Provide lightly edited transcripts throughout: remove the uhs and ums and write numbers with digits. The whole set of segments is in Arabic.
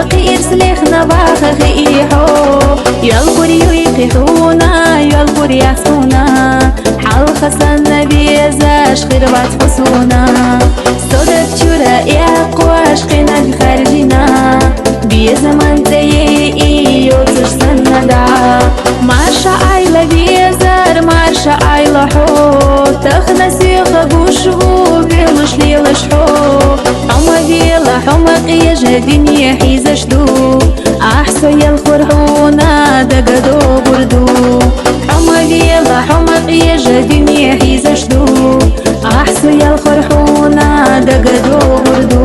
يلقي إرسلخنا باخخ إيحو يلقر يقيحونا يلقر يحسونا حال خسن بيزاش خربات خسونا صدق شورا يقواش قنا بخارجنا بيزمان زي يوزش سندا مارشا عيلة بيزار مارشا عيلة حو تخنا سيخة بوشهو بيلش ليلش حو حما بيلا حما قيجة دنيا حيزش دو أحسو يلخرحونا دقدو بردو حما بيلا حما قيجة دنيا حيزش دو أحسو يلخرحونا دقدو بردو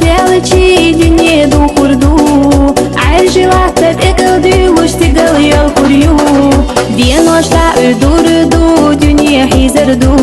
خيالتي دنيا دو خردو عايشي وحتى تقلدي وش تقل يا الخريو دين وش تعدو دو دنيا حيزردو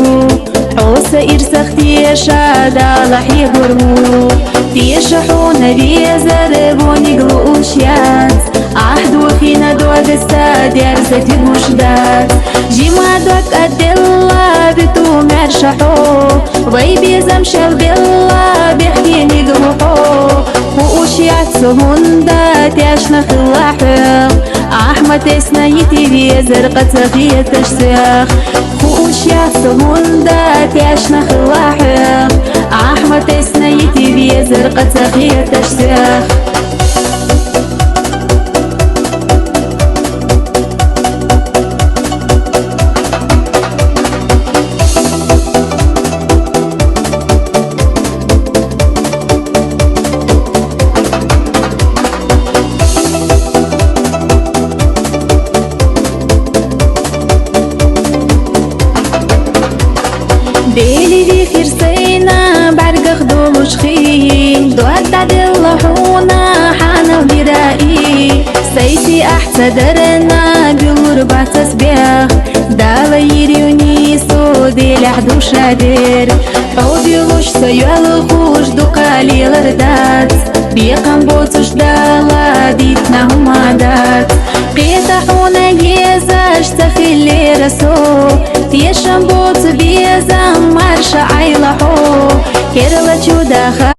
حوسة إرسختي شادا لحي غرمو تيشحونا بيزربوني قلوشيات عهدو فينا دو قسا دارستي مشدات جيما دوك أدلا بتو مرشحو ويبي زمشل بلا بيحكيني قروحو ووشيات سهوندا تيشنا خلاحق أحمد اسنا يتي زرقة تغيير تشسيخ ووشيات سهوندا تيشنا خلاحق أحمد اسنا يتي زرقة تغيير تشسيخ بيلي دي خيرسينا بعرق خدول وشخين دوات عدل لحونا حانا ودرائي سيسي أحسى درنا بيوربع تسبيخ دالا يريوني سودي لحدو شادر حودي غش سيوال الخوش دو قالي الردات بيقام بوتش دالا ديتنا هم عدات قيتحونا يزاش تخيلي رسو تيشن بوت بيزا مارشا عيلة حو كيرلا جودا